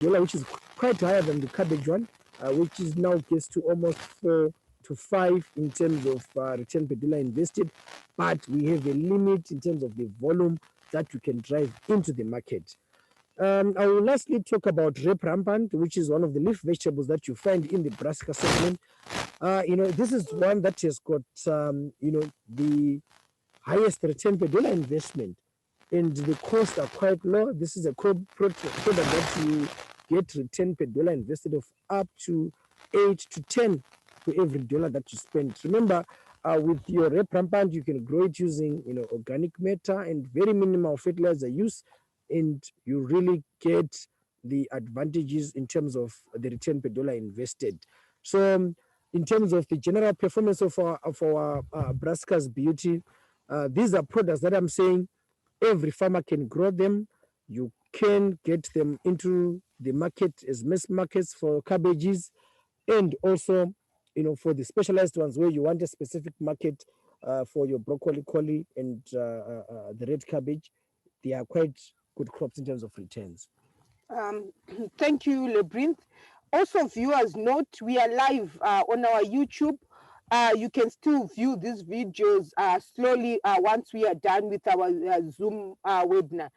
which is quite higher than the cabbage one, which is now gets to almost 4 to 5 in terms of return per dollar invested. But we have a limit in terms of the volume that you can drive into the market. I will lastly talk about red rampant, which is one of the leaf vegetables that you find in the brassica segment. This is one that has got, the highest return per dollar investment, and the costs are quite low. This is a product that you get return per dollar invested of up to 8 to 10 for every dollar that you spend. Remember, with your red rampant, you can grow it using organic matter and very minimal fertilizer use, and you really get the advantages in terms of the return per dollar invested. So, in terms of the general performance of our brassicas beauty, these are products that I'm saying every farmer can grow them. You can get them into the market as mass markets for cabbages, and also, for the specialized ones where you want a specific market for your broccoli, coli, and the red cabbage. They are quite good crops in terms of returns. Um, Thank you, Lebrinth. Also, viewers, note we are live on our YouTube. You can still view these videos slowly once we are done with our Zoom webinar.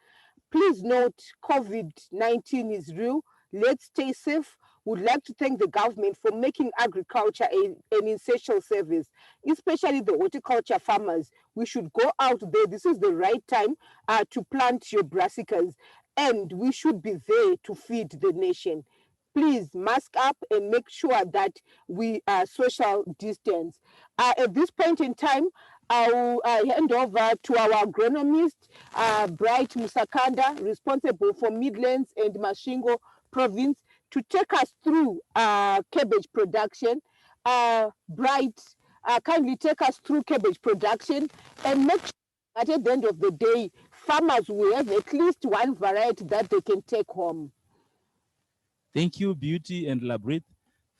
Please note COVID-19 is real. Let's stay safe. Would like to thank the government for making agriculture an essential service, especially the horticulture farmers. We should go out there. This is the right time to plant your brassicas, and we should be there to feed the nation. Please mask up and make sure that we social distance. At this point in time, I'll hand over to our agronomist, Bright Musakanda, responsible for Midlands and Mashingo province, to take us through cabbage production. Bright, kindly take us through cabbage production and make sure that at the end of the day, farmers will have at least one variety that they can take home. Thank you, Beauty and Labrit,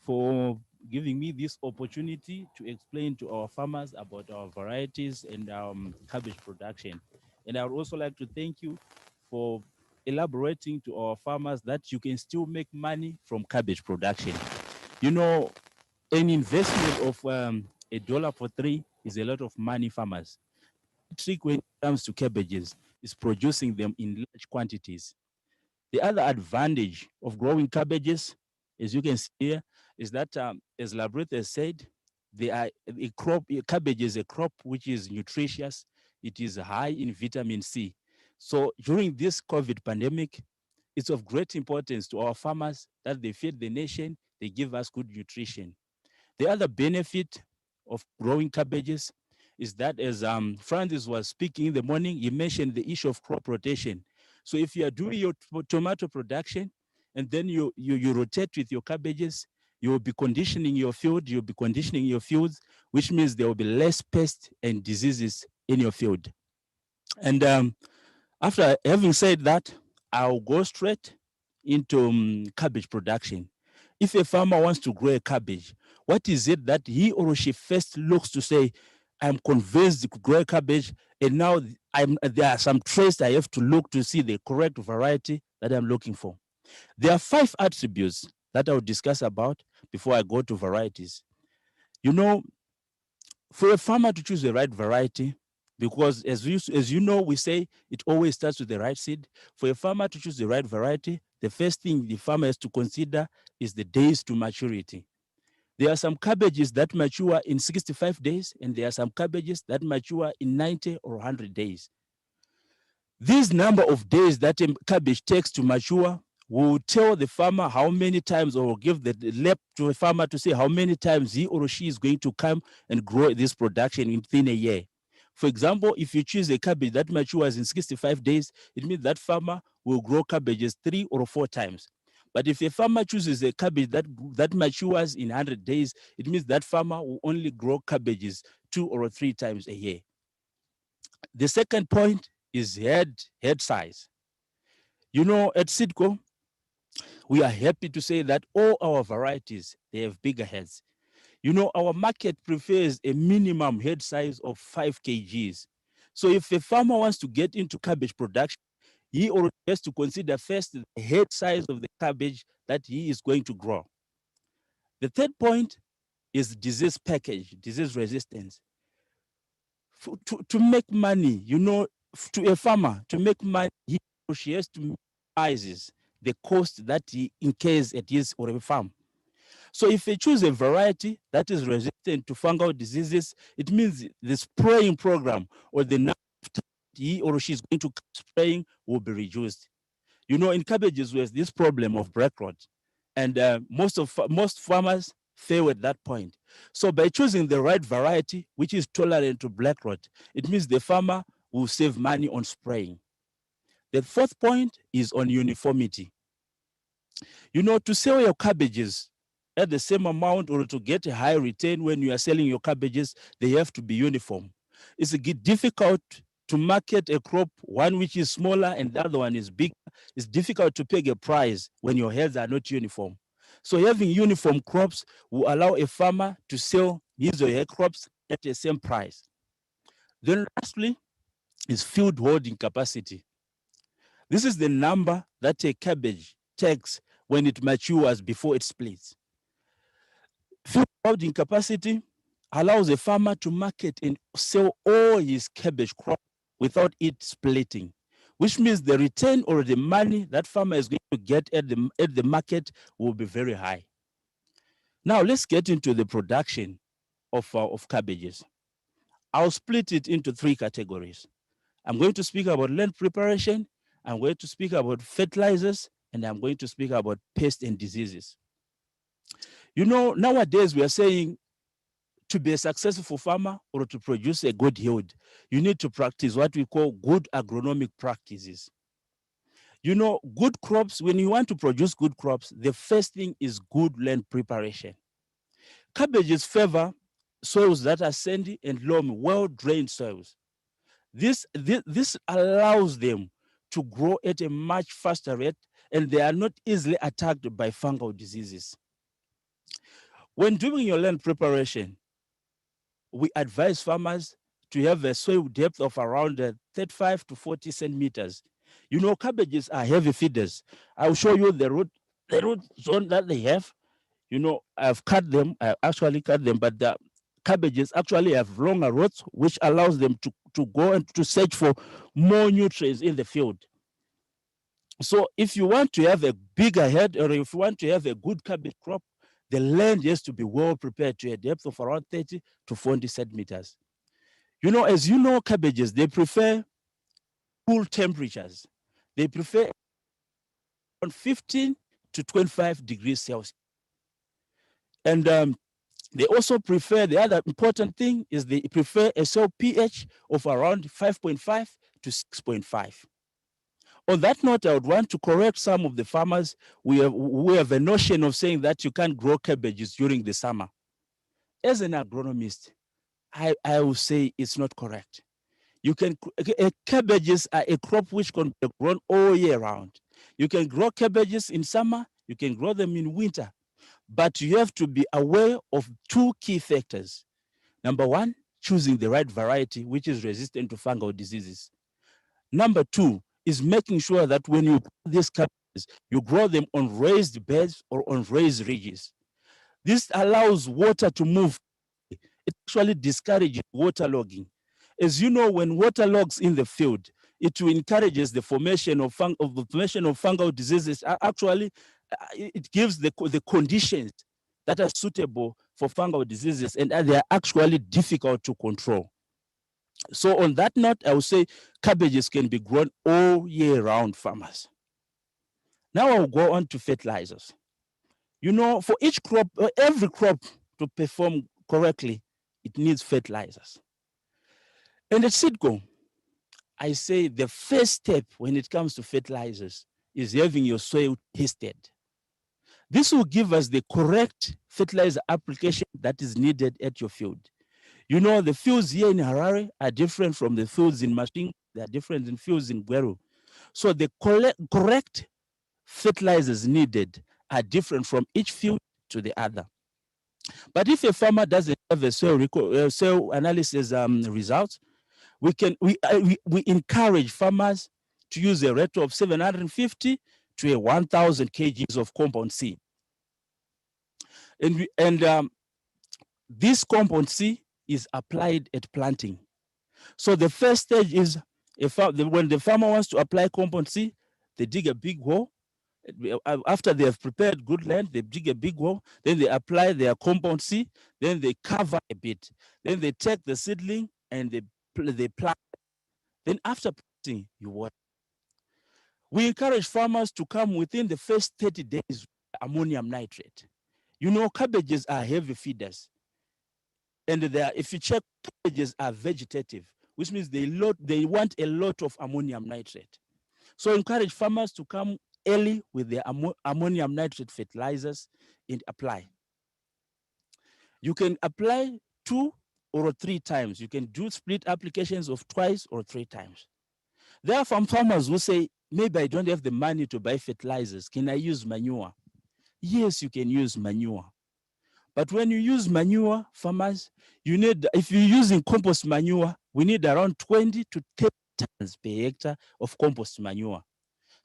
for giving me this opportunity to explain to our farmers about our varieties and cabbage production. And I would also like to thank you for elaborating to our farmers that you can still make money from cabbage production. You know, an investment of $1 for 3 is a lot of money, farmers. The trick when it comes to cabbages is producing them in large quantities. The other advantage of growing cabbages, as you can see here, is that, as Labrit has said, they are a crop. Cabbage is a crop which is nutritious. It is high in vitamin C. So during this COVID pandemic, it's of great importance to our farmers that they feed the nation, they give us good nutrition. The other benefit of growing cabbages is that, as Francis was speaking in the morning, he mentioned the issue of crop rotation. So if you are doing your tomato production and then you rotate with your cabbages, you will be conditioning your field, you'll be conditioning your fields, which means there will be less pests and diseases in your field. And after having said that, I'll go straight into cabbage production. If a farmer wants to grow a cabbage, what is it that he or she first looks to say, I'm convinced to grow a cabbage, and now there are some traits I have to look to see the correct variety that I'm looking for. There are 5 attributes that I'll discuss about before I go to varieties. You know, for a farmer to choose the right variety, because as you know, we say it always starts with the right seed. For a farmer to choose the right variety, the first thing the farmer has to consider is the days to maturity. There are some cabbages that mature in 65 days, and there are some cabbages that mature in 90 or 100 days. This number of days that a cabbage takes to mature will tell the farmer how many times, or give the lap to a farmer to say how many times he or she is going to come and grow this production within a year. For example, if you choose a cabbage that matures in 65 days, it means that farmer will grow cabbages 3 or 4 times. But if a farmer chooses a cabbage that matures in 100 days, it means that farmer will only grow cabbages 2 or 3 times a year. The second point is head size. You know, at Sidco, we are happy to say that all our varieties, they have bigger heads. You know, our market prefers a minimum head size of 5 kgs. So if a farmer wants to get into cabbage production, he already has to consider first the head size of the cabbage that he is going to grow. The third point is disease package, disease resistance. To make money, to a farmer, to make money, he or she has to minimize the cost that he incurs at his or her farm. So if they choose a variety that is resistant to fungal diseases, it means the spraying program or the number of times he or she is going to spraying will be reduced. In cabbages, there's this problem of black rot, and most farmers fail at that point. So by choosing the right variety, which is tolerant to black rot, it means the farmer will save money on spraying. The fourth point is on uniformity. To sell your cabbages at the same amount or to get a high return when you are selling your cabbages, they have to be uniform. It's difficult to market a crop, one which is smaller and the other one is bigger. It's difficult to peg a price when your heads are not uniform. So having uniform crops will allow a farmer to sell his or her crops at the same price. Then lastly is field holding capacity. This is the number that a cabbage takes when it matures before it splits. Field holding capacity allows a farmer to market and sell all his cabbage crop without it splitting, which means the return or the money that farmer is going to get at the market will be very high. Now let's get into the production of cabbages. I'll split it into three categories. I'm going to speak about land preparation, I'm going to speak about fertilizers, and I'm going to speak about pests and diseases. Nowadays we are saying to be a successful farmer or to produce a good yield, you need to practice what we call good agronomic practices. Good crops, when you want to produce good crops, the first thing is good land preparation. Cabbages favor soils that are sandy and loamy, well-drained soils. This allows them to grow at a much faster rate, and they are not easily attacked by fungal diseases. When doing your land preparation, we advise farmers to have a soil depth of around 35 to 40 centimeters. Cabbages are heavy feeders. I'll show you the root zone that they have. I've cut them, I actually cut them, but the cabbages actually have longer roots, which allows them to go and to search for more nutrients in the field. So if you want to have a bigger head, or if you want to have a good cabbage crop, the land has to be well prepared to a depth of around 30 to 40 centimeters. As you know, cabbages, they prefer cool temperatures. They prefer on 15 to 25 degrees Celsius. And they also prefer, the other important thing is they prefer a soil pH of around 5.5 to 6.5. On that note, I would want to correct some of the farmers. We have a notion of saying that you can't grow cabbages during the summer. As an agronomist, I will say it's not correct. Cabbages are a crop which can be grown all year round. You can grow cabbages in summer, you can grow them in winter, but you have to be aware of two key factors. Number one, choosing the right variety which is resistant to fungal diseases. Number two is making sure that when you grow these cabbages, you grow them on raised beds or on raised ridges. This allows water to move. It actually discourages waterlogging. As you know, when water logs in the field, it encourages the formation of fungal diseases. Actually, it gives the conditions that are suitable for fungal diseases, and they are actually difficult to control. So on that note, I would say cabbages can be grown all year round, farmers. Now I'll go on to fertilizers. For each crop, every crop to perform correctly, it needs fertilizers. And at Seedco, I say the first step when it comes to fertilizers is having your soil tested. This will give us the correct fertilizer application that is needed at your field. The fields here in Harare are different from the fields in Masing. They are different than fields in Gweru. So the correct fertilizers needed are different from each field to the other. But if a farmer doesn't have a soil analysis results, we encourage farmers to use a rate of 750 to 1,000 kgs of compound C. And this compound C is applied at planting. So the first stage is when the farmer wants to apply compound C, they dig a big hole. After they have prepared good land, they dig a big hole, then they apply their compound C, then they cover a bit. Then they take the seedling and they plant. Then after planting, you water. We encourage farmers to come within the first 30 days with ammonium nitrate. You know, cabbages are heavy feeders. And if you check, cabbages are vegetative, which means they want a lot of ammonium nitrate. So encourage farmers to come early with their ammonium nitrate fertilizers and apply. You can apply 2 or 3 times. You can do split applications of twice or 3 times. There are some farmers who say, maybe I don't have the money to buy fertilizers. Can I use manure? Yes, you can use manure. But when you use manure, farmers, if you're using compost manure, we need around 20 to 30 tons per hectare of compost manure.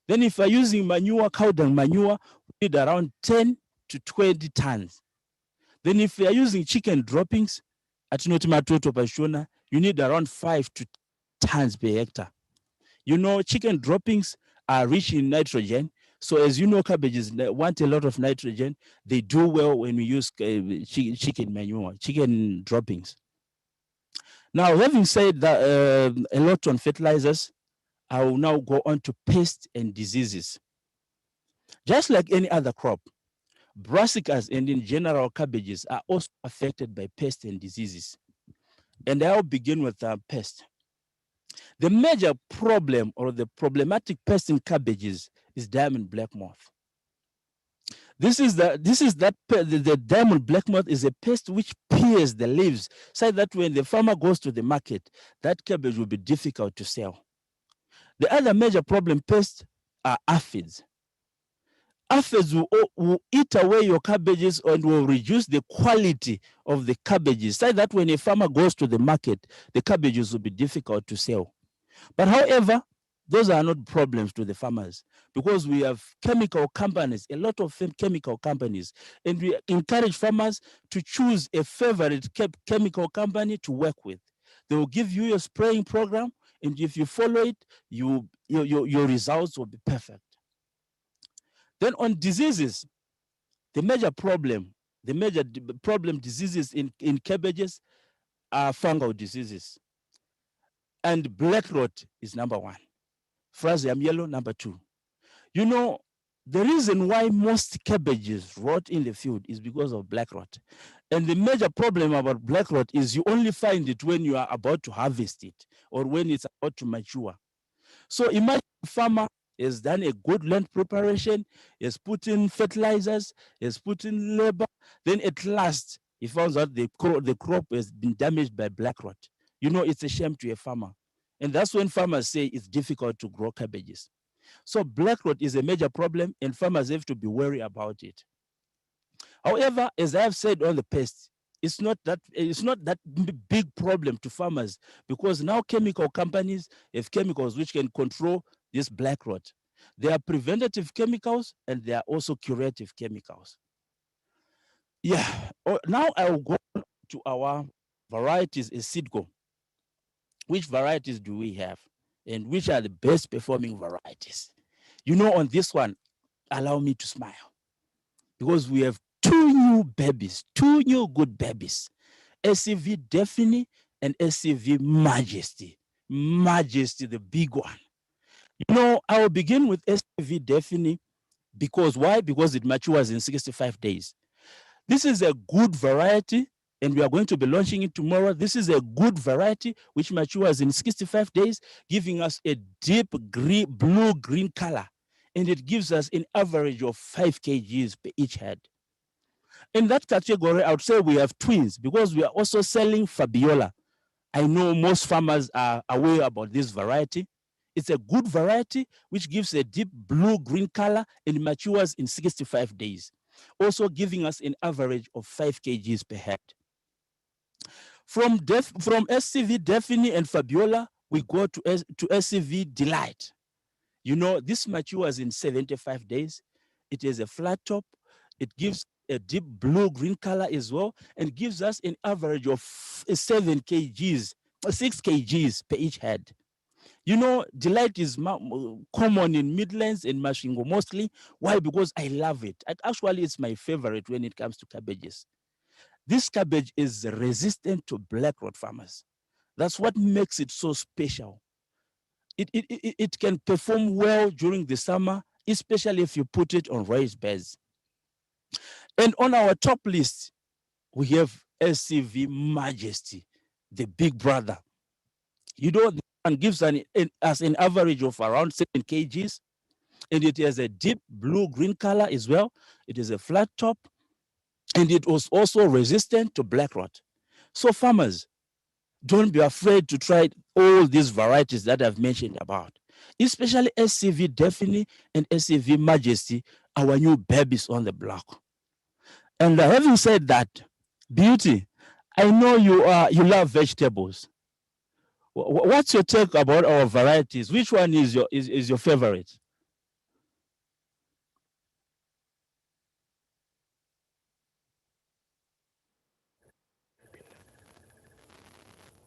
Then if you're using manure, cow dung manure, we need around 10 to 20 tons. Then if you're using chicken droppings, you need around 5 to 10 tons per hectare. You know, chicken droppings are rich in nitrogen. So as you know, cabbages want a lot of nitrogen. They do well when we use chicken manure, chicken droppings. Now, having said that a lot on fertilizers, I will now go on to pests and diseases. Just like any other crop, brassicas and in general cabbages are also affected by pests and diseases. And I'll begin with pest. The major problem or the problematic pest in cabbages is diamond black moth. The diamond black moth is a pest which peels the leaves, so that when the farmer goes to the market, that cabbage will be difficult to sell. The other major problem pests are aphids. Aphids will eat away your cabbages and will reduce the quality of the cabbages, so that when a farmer goes to the market, the cabbages will be difficult to sell. But however, those are not problems to the farmers, because we have chemical companies, a lot of chemical companies, and we encourage farmers to choose a favorite chemical company to work with. They will give you a spraying program, and if you follow it, your results will be perfect. Then on diseases, the major problem diseases in cabbages are fungal diseases. And black rot is number 1. Fusarium yellow, number 2. You know, the reason why most cabbages rot in the field is because of black rot. And the major problem about black rot is you only find it when you are about to harvest it or when it's about to mature. So imagine a farmer has done a good land preparation, has put in fertilizers, has put in labor, then at last he finds out the crop has been damaged by black rot. You know, it's a shame to a farmer. And that's when farmers say it's difficult to grow cabbages. So black rot is a major problem and farmers have to be wary about it. However, as I have said on the pest, it's not that big problem to farmers, because now chemical companies have chemicals which can control this black rot. There are preventative chemicals and there are also curative chemicals. Yeah, now I will go to our varieties in Seedco. Which varieties do we have and which are the best performing varieties? You know, on this one, allow me to smile, because we have 2 new babies, 2 new good babies, SCV Daphne and SCV Majesty. Majesty, the big one. You know, I will begin with SCV Daphne because why? Because it matures in 65 days. This is a good variety, and we are going to be launching it tomorrow. This is a good variety which matures in 65 days, giving us a deep blue-green color, and it gives us an average of 5 kgs per each head. In that category, I would say we have twins, because we are also selling Fabiola. I know most farmers are aware about this variety. It's a good variety which gives a deep blue-green color and matures in 65 days, also giving us an average of 5 kgs per head. From SCV Daphne and Fabiola, we go to SCV Delight. You know, this matures in 75 days. It is a flat top. It gives a deep blue green color as well, and gives us an average of 7 kgs, 6 kgs per each head. You know, delight is common in Midlands and Mashingo mostly. Why? Because I love it. Actually, it's my favorite when it comes to cabbages. This cabbage is resistant to black rot farmers. That's what makes it so special. It can perform well during the summer, especially if you put it on raised beds. And on our top list, we have SCV Majesty, the big brother. You know, this one gives us an average of around 7 kgs, and it has a deep blue-green color as well. It is a flat top, and it was also resistant to black rot. So farmers, don't be afraid to try all these varieties that I've mentioned about, especially SCV Daphne and SCV Majesty, our new babies on the block. And having said that, Beauty, I know you love vegetables. What's your take about our varieties? Which one is your favorite?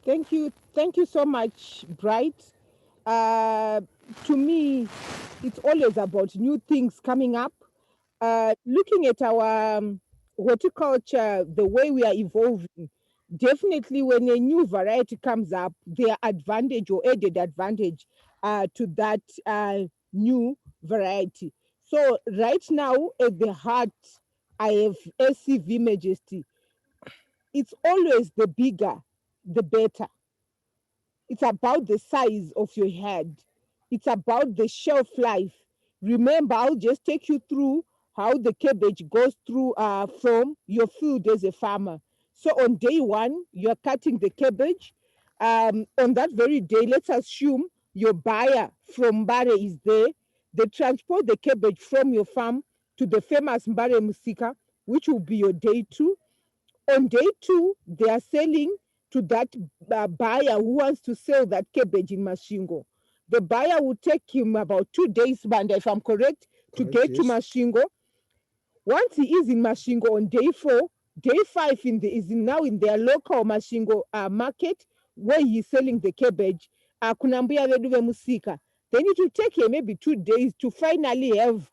Thank you so much, Bright. Uh, to me, it's always about new things coming up. Looking at our horticulture, the way we are evolving, definitely when a new variety comes up, there are advantage or added advantage to that new variety. So right now, at the heart, I have SCV Majesty. It's always the bigger, the better. It's about the size of your head. It's about the shelf life. Remember, I'll just take you through how the cabbage goes through from your field as a farmer. So on day one, you're cutting the cabbage. On that very day, let's assume your buyer from Mbare is there. They transport the cabbage from your farm to the famous Mbare Musika, which will be your day two. On day two, they are selling to that buyer who wants to sell that cabbage in Mashingo. The buyer will take him about 2 days, Banda, if I'm correct, to Correct, get to yes. Mashingo. Once he is in Mashingo on day four, day five now in their local Mashingo market where he's selling the cabbage. Kunambia Veduve Musika. Then it will take him maybe 2 days to finally have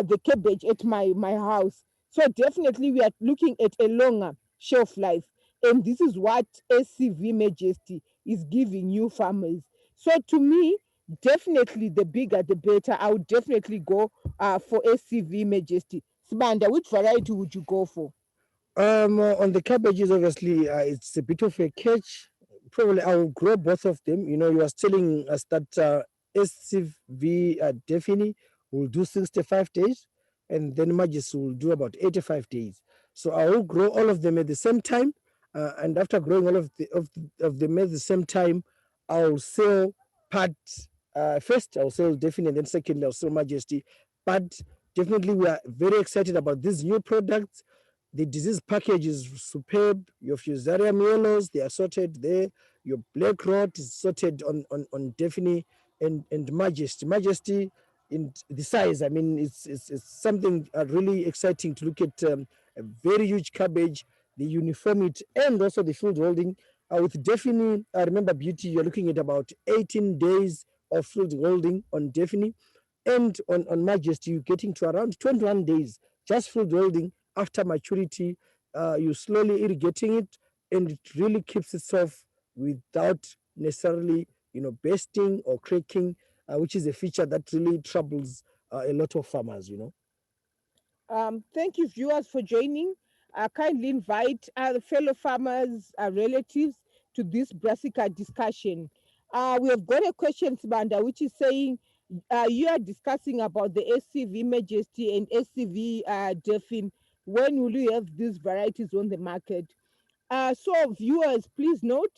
the cabbage at my house. So definitely we are looking at a longer shelf life. And this is what SCV Majesty is giving you farmers. So to me, definitely the bigger the better. I would definitely go for SCV Majesty. Sibanda, which variety would you go for? On the cabbages, obviously, it's a bit of a catch. Probably I will grow both of them. You know, you are telling us that SCV Defini will do 65 days, and then Magis will do about 85 days. So I will grow all of them at the same time, and after growing all of them at the same time, I'll sell part first. I'll sell Defini, and then secondly, I'll sell Majesty. But definitely, we are very excited about these new products. The disease package is superb. Your fusarium yellows, they are sorted there. Your black rot is sorted on Daphne and Majesty. Majesty in the size, I mean, it's something really exciting to look at. A very huge cabbage, the uniformity, and also the field holding. With Daphne, I remember Beauty, you're looking at about 18 days of field holding on Daphne. And on Majesty, you're getting to around 21 days just field holding. After maturity, you slowly irrigating it, and it really keeps itself without necessarily, bursting or cracking, which is a feature that really troubles a lot of farmers. Thank you, viewers, for joining. Kindly invite the fellow farmers, relatives to this Brassica discussion. We have got a question, Sibanda, which is saying you are discussing about the SCV Majesty and SCV Delphine. When will you have these varieties on the market? So, viewers, please note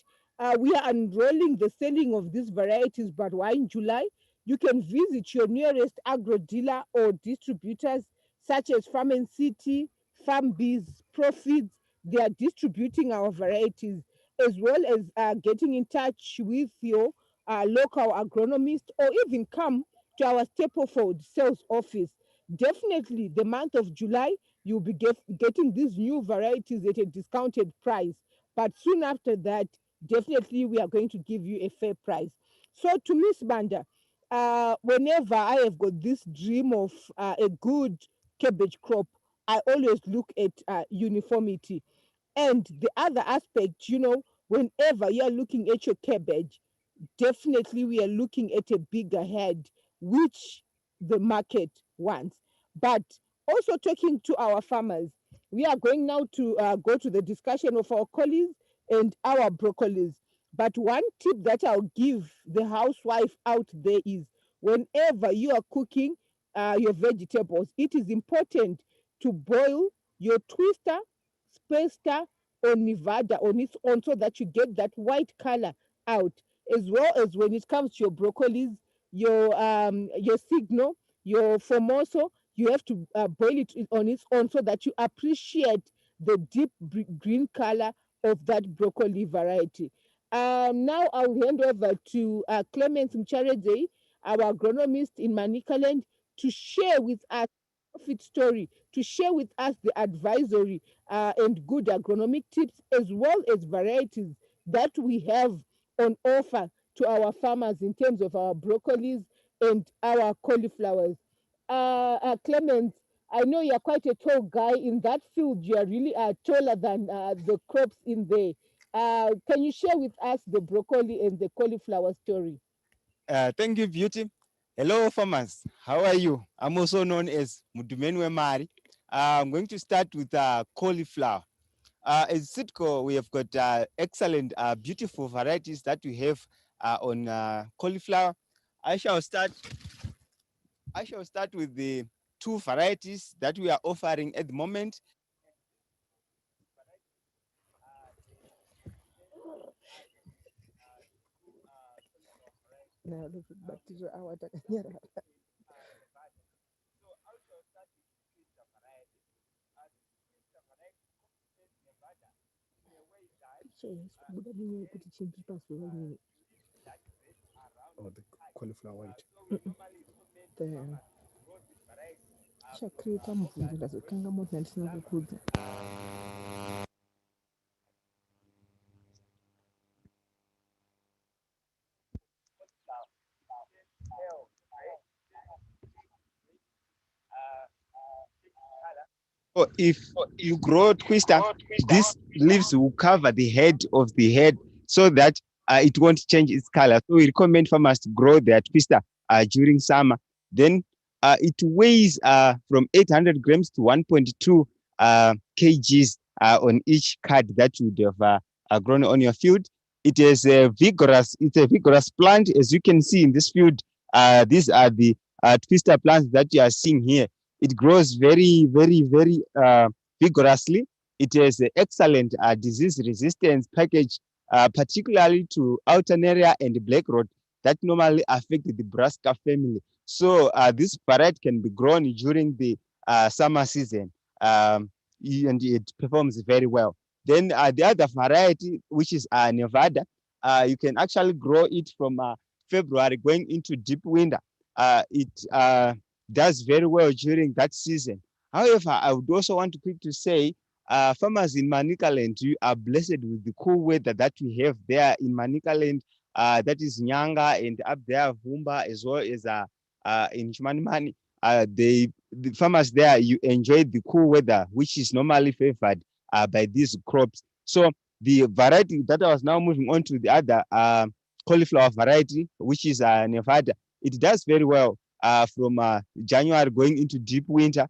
we are unrolling the selling of these varieties, but why in July? You can visit your nearest agro dealer or distributors such as Farm and City, Farm Biz, Profits. They are distributing our varieties, as well as getting in touch with your local agronomist, or even come to our Staplefold sales office. Definitely, the month of July, you'll be getting these new varieties at a discounted price. But soon after that, definitely we are going to give you a fair price. So to Miss Banda, whenever I have got this dream of a good cabbage crop, I always look at uniformity. And the other aspect, whenever you're looking at your cabbage, definitely we are looking at a bigger head, which the market wants. But also talking to our farmers, we are going now to go to the discussion of our collies and our broccolis. But one tip that I'll give the housewife out there is whenever you are cooking your vegetables, it is important to boil your twister, spacer, or Nevada on its own so that you get that white color out, as well as when it comes to your broccolis, your signal, your formoso, you have to boil it on its own so that you appreciate the deep green color of that broccoli variety. Now I'll hand over to Clemens Mcharede, our agronomist in Manicaland, to share with us profit story, to share with us the advisory and good agronomic tips, as well as varieties that we have on offer to our farmers in terms of our broccolis and our cauliflowers. Clement, I know you're quite a tall guy in that field. You are really taller than the crops in there. Can you share with us the broccoli and the cauliflower story? Thank you, Beauty. Hello, farmers. How are you? I'm also known as Mudumenwe Mari. I'm going to start with cauliflower. As Sitco, we have got excellent, beautiful varieties that we have on cauliflower. I shall start. I shall start with the two varieties that we are offering at the moment. No, this is back to your hour. Or the cauliflower white. The shakrita mvula zokanga moto ndisina kukudza. So if you grow twister, these leaves will cover the head of the head so that it won't change its color. So we recommend farmers to grow their twister during summer. Then it weighs from 800 grams to 1.2 kgs on each card that you would have grown on your field. It is it's a vigorous plant, as you can see in this field. These are the twister plants that you are seeing here. It grows very, very, very vigorously. It has an excellent disease resistance package, particularly to alternaria and black rot that normally affect the brassica family. So this variety can be grown during the summer season, and it performs very well. Then the other variety, which is Nevada, you can actually grow it from February going into deep winter. It does very well during that season. However, I would also want to quickly say, farmers in Manicaland, you are blessed with the cool weather that we have there in Manicaland. That is Nyanga and up there Vumba, as well as in Chimanimani. The farmers there, you enjoy the cool weather, which is normally favored by these crops. So the variety that I was now moving on to the other cauliflower variety, which is Nevada, it does very well from January going into deep winter.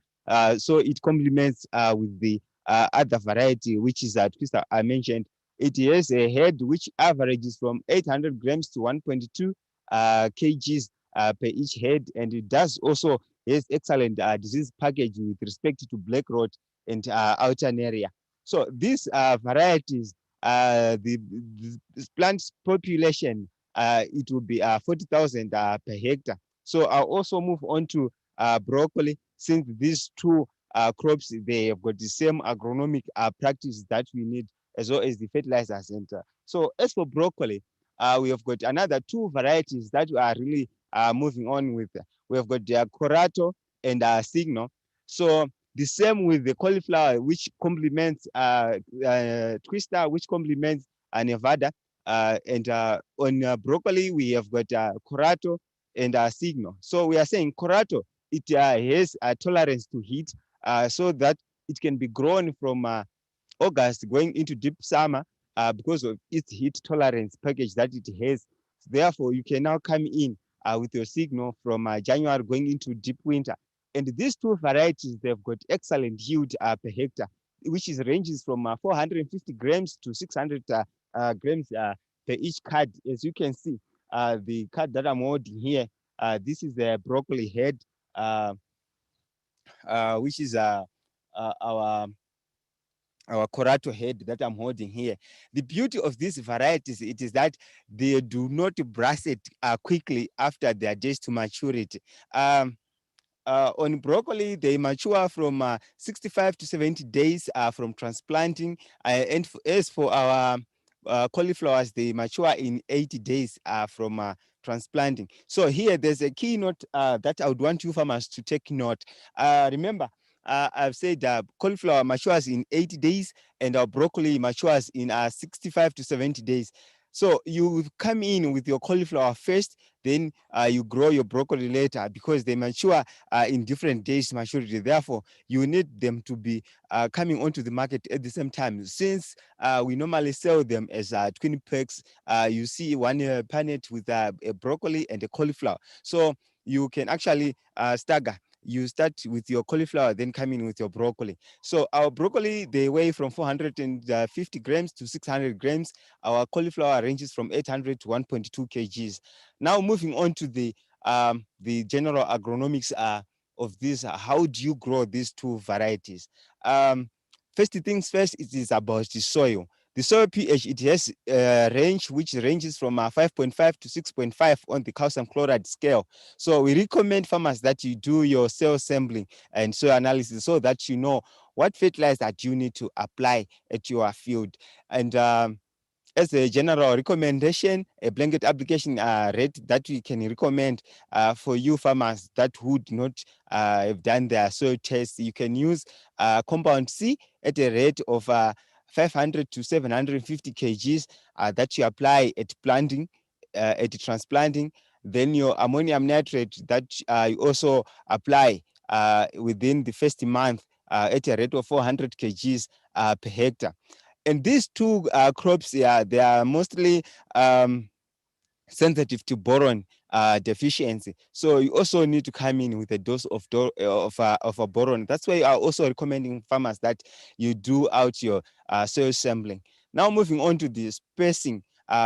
So it complements with the other variety, which is twister I mentioned. It has a head which averages from 800 grams to 1.2 kgs per each head, and it does also has excellent disease package with respect to black rot and alternaria. So these varieties, the plant population, it will be 40,000 per hectare. So I'll also move on to broccoli, since these two crops, they have got the same agronomic practice that we need, as well as the fertilizers. And so as for broccoli, we have got another two varieties that we are really moving on with. We have got Corato and Signal. So the same with the cauliflower, which complements Twister, which complements Nevada. And on broccoli, we have got Corato and Signal. So we are saying Corato, it has a tolerance to heat, so that it can be grown from August going into deep summer because of its heat tolerance package that it has. Therefore, you can now come in with your Signal from January going into deep winter. And these two varieties, they've got excellent yield per hectare, which is ranges from 450 grams to 600 grams per each card. As you can see, the card that I'm holding here, this is the broccoli head, which is our Corato head that I'm holding here. The beauty of these varieties, it is that they do not brass it quickly after their days to maturity. On broccoli, they mature from 65 to 70 days from transplanting. And as for our cauliflowers, they mature in 80 days from transplanting. So here, there's a keynote that I would want you farmers to take note. Remember, I've said cauliflower matures in 80 days and our broccoli matures in 65 to 70 days. So you come in with your cauliflower first, then you grow your broccoli later because they mature in different days maturity. Therefore, you need them to be coming onto the market at the same time. Since we normally sell them as twin packs, you see one panet with a broccoli and a cauliflower. So you can actually stagger. You start with your cauliflower, then come in with your broccoli. So our broccoli, they weigh from 450 grams to 600 grams. Our cauliflower ranges from 800 to 1.2 kgs. Now moving on to the general agronomics of this, how do you grow these two varieties? First things first, it is about the soil. The soil pH, it has a range which ranges from 5.5 to 6.5 on the calcium chloride scale. So we recommend farmers that you do your soil sampling and soil analysis so that you know what fertilizer that you need to apply at your field. And as a general recommendation, a blanket application rate that we can recommend for you farmers that would not have done their soil tests, you can use compound C at a rate of 500 to 750 kgs that you apply at planting, at transplanting. Then your ammonium nitrate that you also apply within the first month at a rate of 400 kgs per hectare. And these two crops, yeah, they are mostly sensitive to boron deficiency. So you also need to come in with a dose of a boron. That's why I also recommending farmers that you do out your soil sampling. Now moving on to the spacing,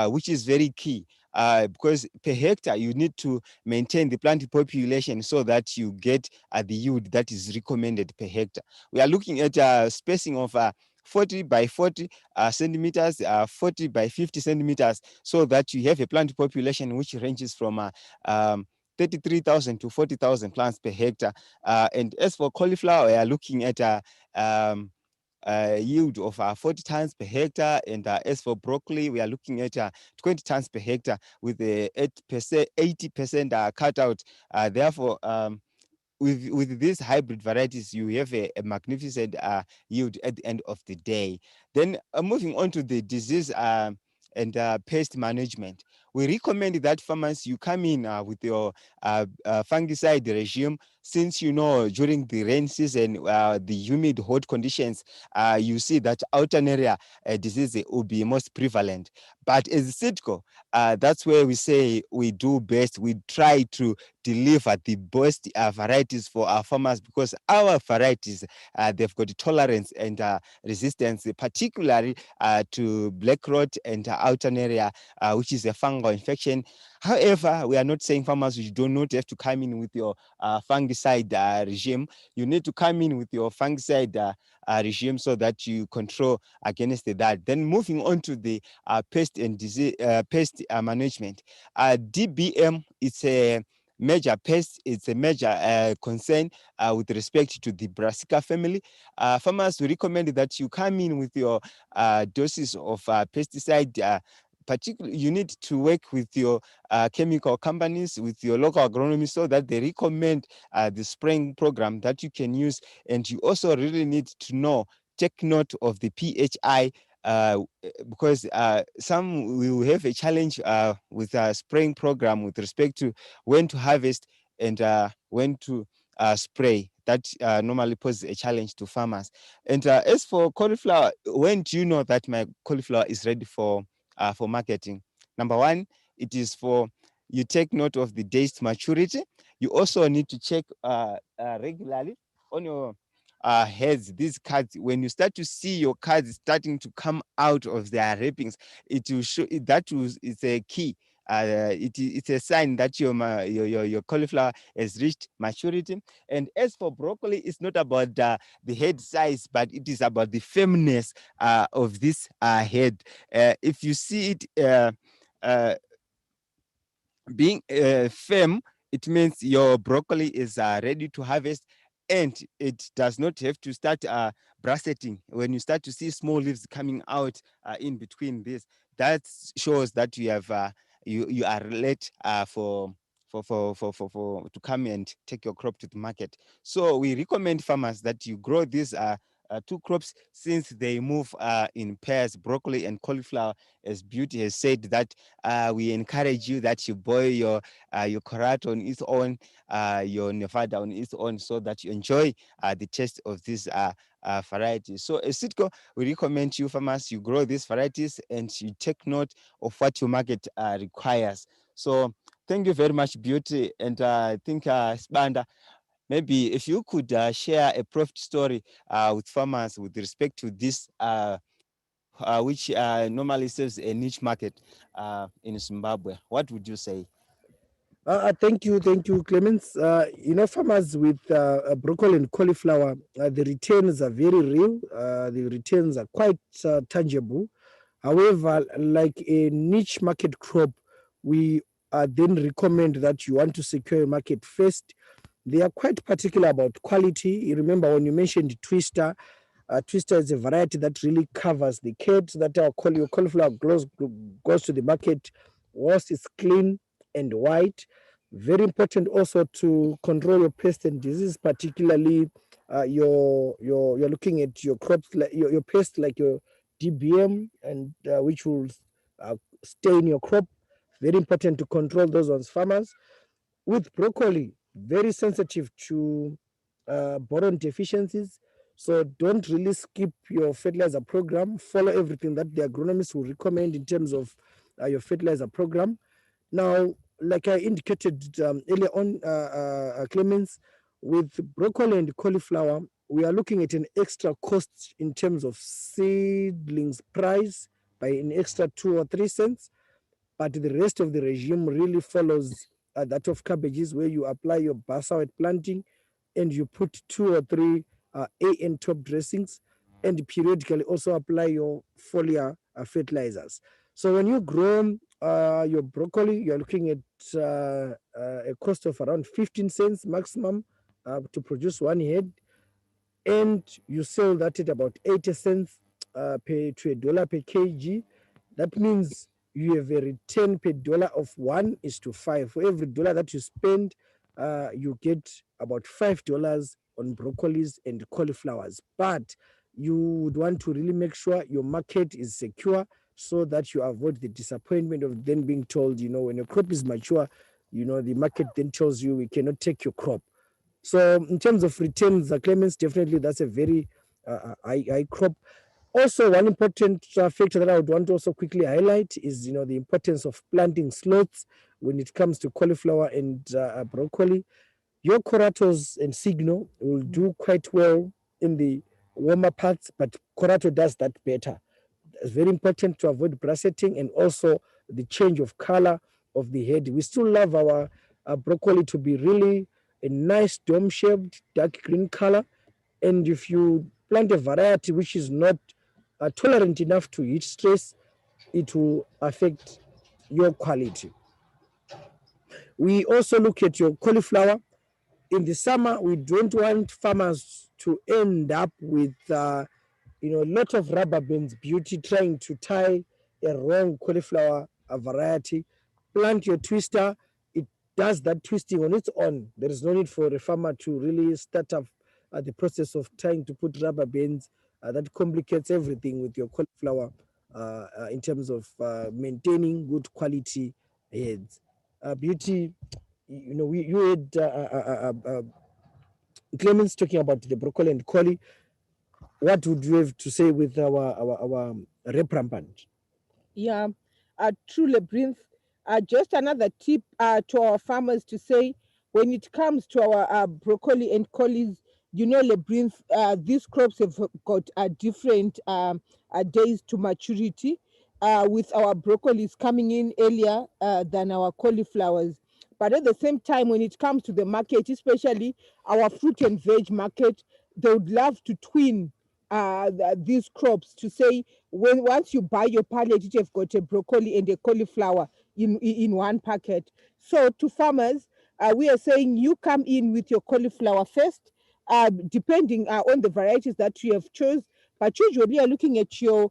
which is very key. Because per hectare you need to maintain the plant population so that you get the yield that is recommended per hectare. We are looking at spacing of 40 by 40 centimeters, 40 by 50 centimeters, so that you have a plant population which ranges from 33,000 to 40,000 plants per hectare. And as for cauliflower, we are looking at yield of 40 tons per hectare. And as for broccoli, we are looking at 20 tons per hectare with a 80% cutout. Therefore, with these hybrid varieties, you have a magnificent yield at the end of the day. Then moving on to the disease and pest management, we recommend that farmers, you come in with your fungicide regime, since you know during the rain season, the humid hot conditions, you see that alternaria disease will be most prevalent. But as Sitco, that's where we say we do best. We try to deliver the best varieties for our farmers, because our varieties, they've got tolerance and resistance, particularly to black rot and alternaria, which is a fungal infection. However, we are not saying farmers you do not have to come in with your fungicide regime. You need to come in with your fungicide regime so that you control against that. Then moving on to the pest and disease, pest management. DBM, it's a major pest. It's a major concern with respect to the Brassica family. Farmers, we recommend that you come in with your doses of pesticide particularly you need to work with your chemical companies, with your local agronomists, so that they recommend the spraying program that you can use. And you also really need to know, take note of the PHI, because some will have a challenge with a spraying program with respect to when to harvest and when to spray. That normally poses a challenge to farmers. And as for cauliflower, when do you know that my cauliflower is ready for marketing? Number one, it is for, you take note of the day's maturity. You also need to check regularly on your heads, these cards. When you start to see your cards starting to come out of their wrappings, it will show it's a key. It's a sign that your cauliflower has reached maturity. And as for broccoli, it's not about the head size, but it is about the firmness of this head. If you see it being firm, it means your broccoli is ready to harvest, and it does not have to start bracketing. When you start to see small leaves coming out in between this, that shows that you have you are late for to come and take your crop to the market. So we recommend farmers that you grow these two crops, since they move in pairs, broccoli and cauliflower. As Beauty has said, that we encourage you that you boil your carrot on its own, your nevada on its own, so that you enjoy the taste of these varieties. So as Sitco, we recommend you farmers, you grow these varieties and you take note of what your market requires. So thank you very much, Beauty. And I think Sibanda, maybe if you could share a profit story with farmers with respect to this, which normally serves a niche market in Zimbabwe, what would you say? Thank you, Clemens. Farmers with broccoli and cauliflower, the returns are very real. The returns are quite tangible. However, like a niche market crop, we then recommend that you want to secure a market first. They are quite particular about quality. You remember when you mentioned Twister, Twister is a variety that really covers the kit that your cauliflower goes to the market once it's clean and white. Very important also to control your pest and disease, particularly you're looking at your crops like your pest like your DBM and which will stay in your crop. Very important to control those ones, farmers. With broccoli, very sensitive to boron deficiencies. So don't really skip your fertilizer program. Follow everything that the agronomist will recommend in terms of your fertilizer program. Now, like I indicated earlier on, Clemens, with broccoli and cauliflower, we are looking at an extra cost in terms of seedlings price by an extra 2 or 3 cents, but the rest of the regime really follows that of cabbages, where you apply your basal at planting and you put 2 or 3 AN top dressings, and periodically also apply your foliar fertilizers. So when you grow your broccoli, you're looking at a cost of around 15 cents maximum to produce 1 head, and you sell that at about 80 cents to $1 per kg. That means you have a return per dollar of 1:5. For every dollar that you spend, you get about $5 on broccolis and cauliflowers. But you would want to really make sure your market is secure, so that you avoid the disappointment of then being told, when your crop is mature, the market then tells you we cannot take your crop. So in terms of returns, Clemens, definitely that's a very high crop. Also, one important factor that I would want to also quickly highlight is, the importance of planting slots when it comes to cauliflower and broccoli. Your Coratos and Signo will do quite well in the warmer parts, but Corato does that better. It's very important to avoid bracketing and also the change of color of the head. We still love our broccoli to be really a nice dome-shaped dark green color. And if you plant a variety which is not tolerant enough to heat stress, it will affect your quality. We also look at your cauliflower. In the summer, we don't want farmers to end up with a lot of rubber bands, Beauty, trying to tie a wrong cauliflower variety, plant your twister. It does that twisting on its own. There is no need for a farmer to really start up the process of trying to put rubber bands. That complicates everything with your cauliflower in terms of maintaining good quality heads. Beauty, you had Clemens talking about the broccoli and collie. What would you have to say with our rep rampant? Yeah, true labyrinth. Just another tip to our farmers to say when it comes to our broccoli and collies, labyrinth, these crops have got different days to maturity. With our broccolis coming in earlier than our cauliflowers. But at the same time, when it comes to the market, especially our fruit and veg market, they would love to twin these crops to say when once you buy your pallet, you have got a broccoli and a cauliflower in one packet. So to farmers, we are saying you come in with your cauliflower first, depending on the varieties that you have chose. But usually, you're looking at your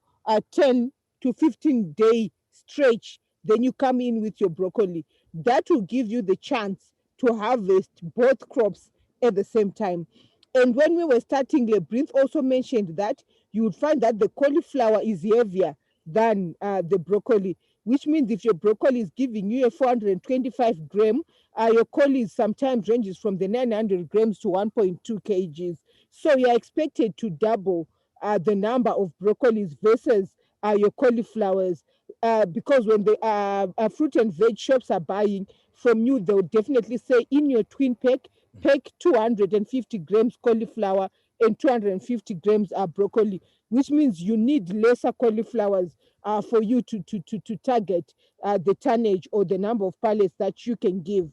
10 to 15-day stretch. Then you come in with your broccoli. That will give you the chance to harvest both crops at the same time. And when we were starting, Lebrinth also mentioned that you would find that the cauliflower is heavier than the broccoli, which means if your broccoli is giving you a 425 gram, your collie sometimes ranges from the 900 grams to 1.2 kgs. So you are expected to double the number of broccolis versus your cauliflowers. Because when the fruit and veg shops are buying from you, they'll definitely say in your twin pack 250 grams cauliflower and 250 grams broccoli, which means you need lesser cauliflowers for you to target the tonnage or the number of pallets that you can give.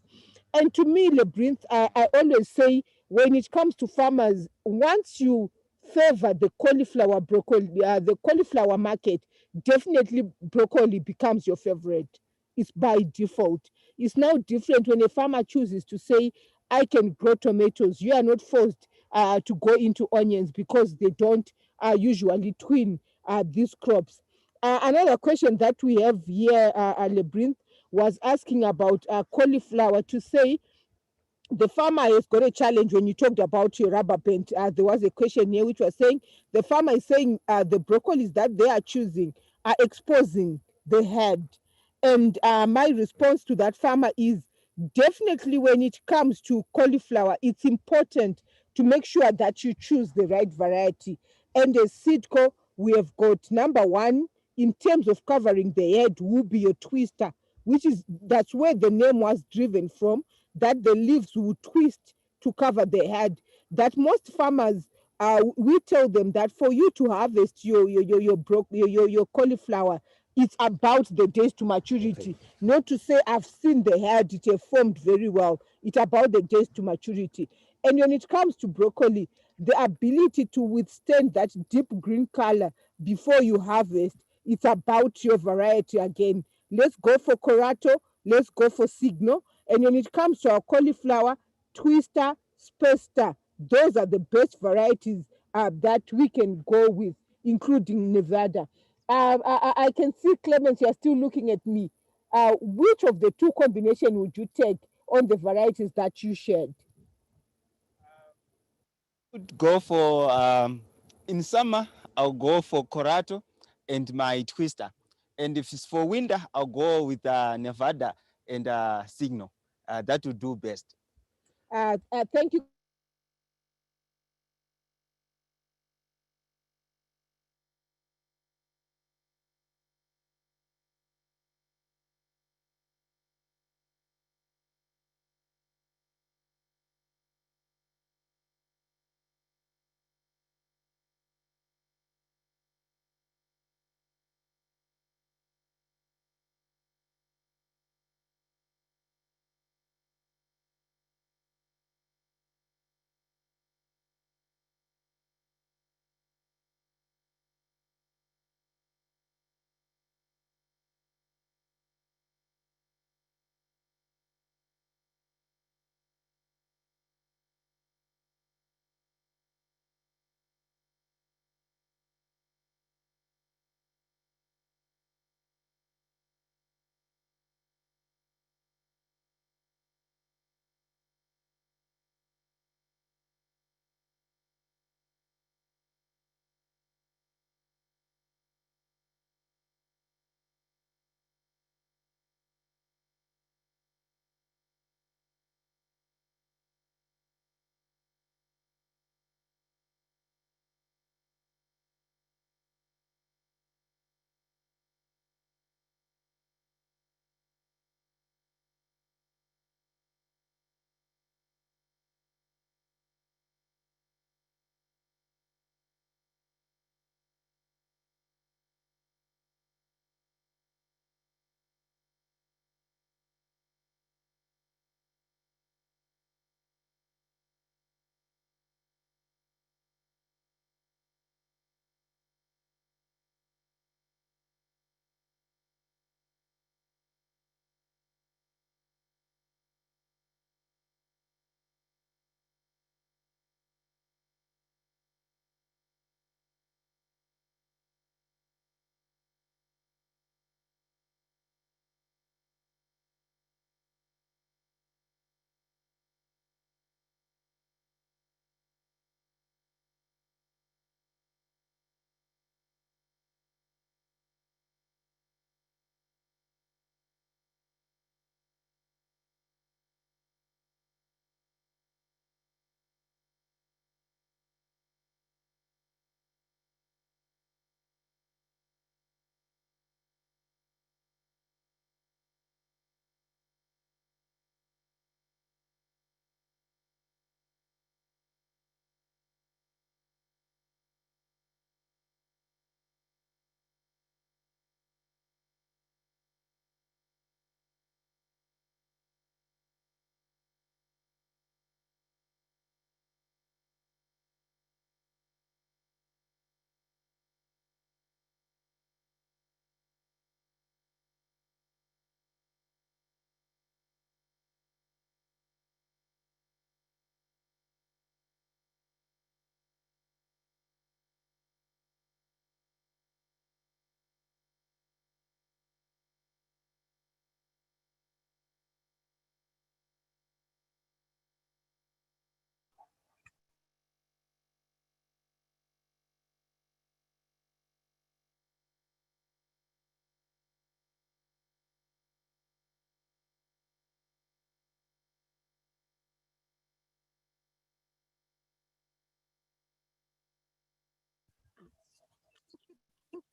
And to me, Lebrinth, I always say when it comes to farmers, once you favor the cauliflower broccoli, the cauliflower market, definitely broccoli becomes your favorite. It's by default. It's now different when a farmer chooses to say, I can grow tomatoes. You are not forced to go into onions because they don't usually twin these crops. Another question that we have here, Lebrinth, was asking about cauliflower to say the farmer has got a challenge when you talked about your rubber band. There was a question here which was saying the farmer is saying the broccolis that they are choosing are exposing the head. And my response to that farmer is definitely when it comes to cauliflower, it's important to make sure that you choose the right variety. And as Sidco, we have got number one in terms of covering the head will be your twister, which is that's where the name was driven from, that the leaves will twist to cover the head. That most farmers, we tell them that for you to harvest your cauliflower, it's about the days to maturity. Okay. Not to say I've seen the head, it have formed very well. It's about the days to maturity. And when it comes to broccoli, the ability to withstand that deep green color before you harvest, it's about your variety again. Let's go for Corato, let's go for Signal. And when it comes to our cauliflower, Twister, Spester, those are the best varieties that we can go with, including Nevada. I can see Clemens, you're still looking at me. Which of the two combination would you take on the varieties that you shared? Would go for in summer I'll go for Corato and my twister, and if it's for winter I'll go with Nevada and Signal. That would do best. Thank you.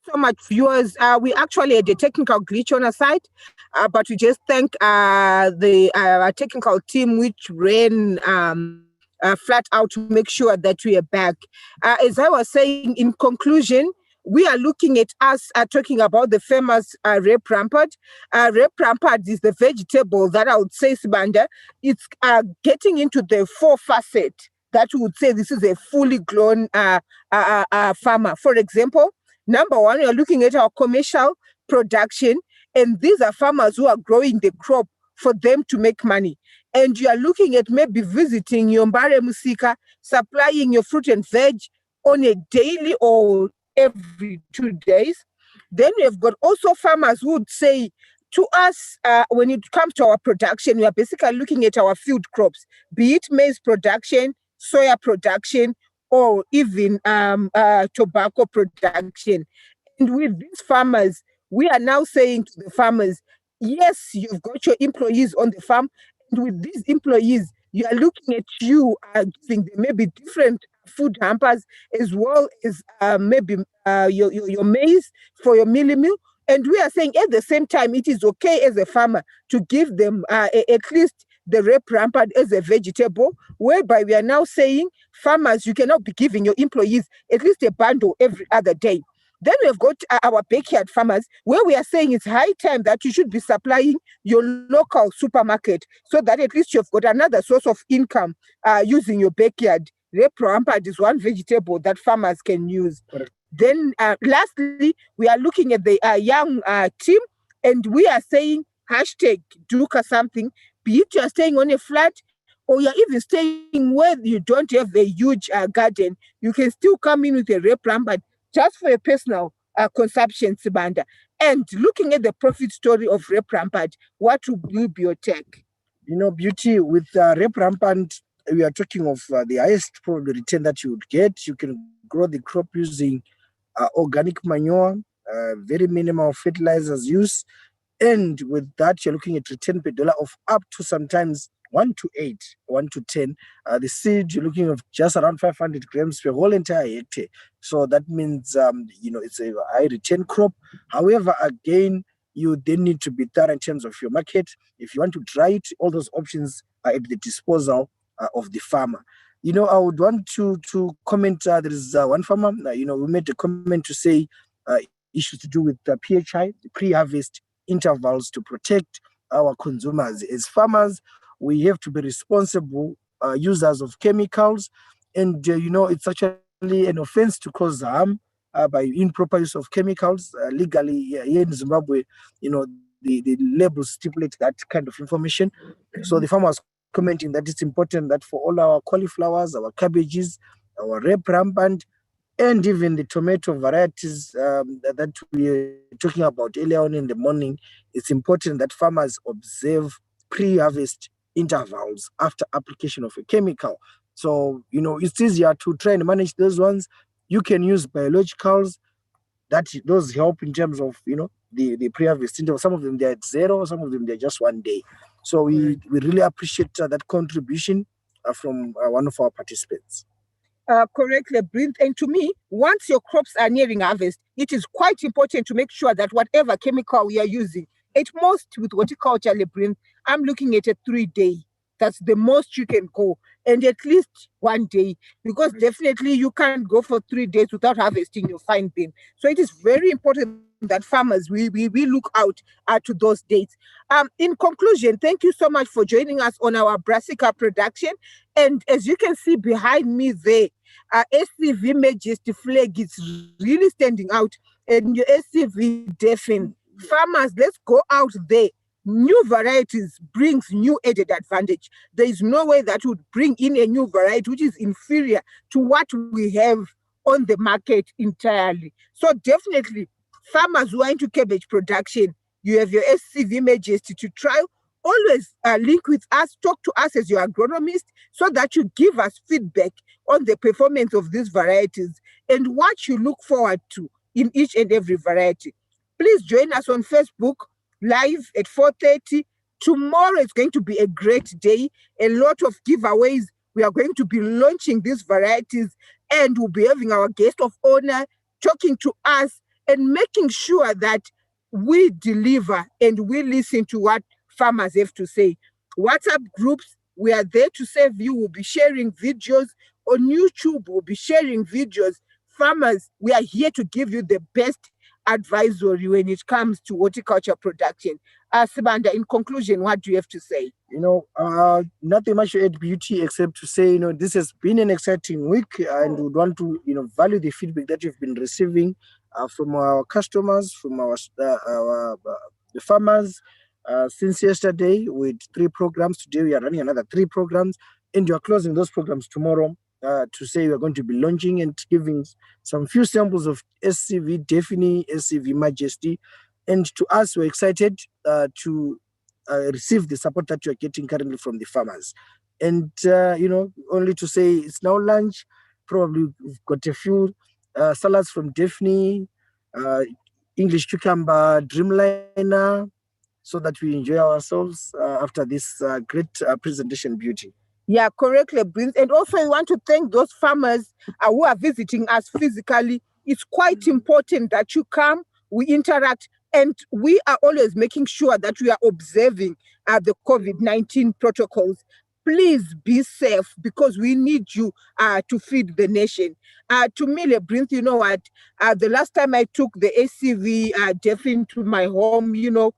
So much, viewers. We actually had a technical glitch on our side, but we just thank the technical team which ran flat out to make sure that we are back. As I was saying, in conclusion, we are looking at us talking about the famous red rampart. Red rampart is the vegetable that I would say, Sibanda, it's getting into the four facet that we would say this is a fully grown farmer. For example, number one, you're looking at our commercial production, and these are farmers who are growing the crop for them to make money. And you are looking at maybe visiting your Mbare Musika, supplying your fruit and veg on a daily or every 2 days. Then we have got also farmers who would say to us, when it comes to our production, we are basically looking at our field crops, be it maize production, soya production, or even tobacco production. And with these farmers, we are now saying to the farmers, yes, you've got your employees on the farm. And with these employees, you are looking at you giving them maybe different food hampers as well as maybe your maize for your mealie meal. And we are saying at the same time, it is okay as a farmer to give them at least the red rampart as a vegetable, whereby we are now saying, farmers, you cannot be giving your employees at least a bundle every other day. Then we've got our backyard farmers, where we are saying it's high time that you should be supplying your local supermarket so that at least you've got another source of income using your backyard. Red rampart is one vegetable that farmers can use. Correct. Then lastly, we are looking at the young team, and we are saying hashtag Duka something, be it you're staying on a flat or you're even staying where you don't have a huge garden, you can still come in with a red rampart just for a personal consumption, Sibanda. And looking at the profit story of red rampart, what will be your take? Beauty with red rampant, we are talking of the highest probably return that you would get. You can grow the crop using organic manure, very minimal fertilizers use, and with that, you're looking at return per dollar of up to sometimes 1 to 8, 1 to 10. The seed, you're looking at just around 500 grams per whole entire hectare. So that means, it's a high return crop. However, again, you then need to be thorough in terms of your market. If you want to try it, all those options are at the disposal of the farmer. I would want to comment. There is one farmer, we made a comment to say issues to do with PHI, the pre-harvest intervals to protect our consumers. As farmers, we have to be responsible users of chemicals, and it's actually an offense to cause harm by improper use of chemicals. Legally, here in Zimbabwe, the labels stipulate that kind of information. So the farmer was commenting that it's important that for all our cauliflowers, our cabbages, our red rampant, and even the tomato varieties that we were talking about earlier on in the morning, it's important that farmers observe pre-harvest intervals after application of a chemical. So, it's easier to try and manage those ones. You can use biologicals, that those help in terms of, the pre-harvest interval. Some of them they're at 0, some of them they're just 1 day. So we really appreciate that contribution from one of our participants. Correctly, Brent. And to me, once your crops are nearing harvest, it is quite important to make sure that whatever chemical we are using, at most with horticulture, Brent, I'm looking at a 3-day. That's the most you can go, and at least 1 day, because definitely you can't go for 3 days without harvesting your fine bean. So it is very important that farmers we look out to those dates. In conclusion, thank you so much for joining us on our brassica production. And as you can see behind me there, SCV Majesty flag is really standing out, and your SCV deafened. Farmers, let's go out there. New varieties brings new added advantage. There is no way that would bring in a new variety which is inferior to what we have on the market entirely. So definitely, farmers who are into cabbage production, you have your SCV Majesty to trial. Always link with us, talk to us as your agronomist, so that you give us feedback on the performance of these varieties and what you look forward to in each and every variety. Please join us on Facebook live at 4:30. Tomorrow is going to be a great day. A lot of giveaways. We are going to be launching these varieties, and we'll be having our guest of honor talking to us and making sure that we deliver and we listen to what farmers have to say. WhatsApp groups, we are there to serve you. We'll be sharing videos on YouTube. We'll be sharing videos. Farmers, we are here to give you the best advisory when it comes to horticulture production. Sibanda, in conclusion, what do you have to say? Nothing much to add, Beauty, except to say, this has been an exciting week, and we would want to, value the feedback that you've been receiving from our customers, from the farmers. Since yesterday, with 3 programs, today we are running another 3 programs, and you are closing those programs tomorrow. To say we are going to be launching and giving some few samples of SCV Daphne, SCV Majesty, and to us, we're excited to receive the support that you're getting currently from the farmers. And, only to say it's now lunch. Probably we've got a few salads from Daphne, uh, English cucumber, Dreamliner, so that we enjoy ourselves after this great presentation, Beauty. Yeah, correctly, Prince. And also, I want to thank those farmers who are visiting us physically. It's quite important that you come, we interact, and we are always making sure that we are observing the COVID-19 protocols. Please be safe because we need you to feed the nation. To me, Prince, you know what? The last time I took the ACV Deaf into my home, the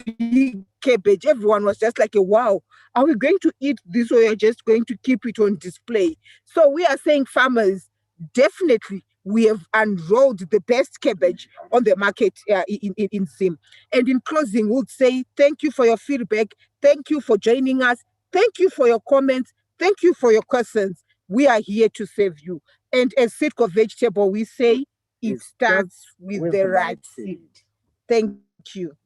big cabbage, everyone was just like, wow, are we going to eat this or are just going to keep it on display? So we are saying, farmers, definitely we have unrolled the best cabbage on the market in Zim. And in closing, we'll say thank you for your feedback. Thank you for joining us. Thank you for your comments. Thank you for your questions. We are here to serve you. And as Sitco Vegetable, we say it starts with the right seed. Thank you.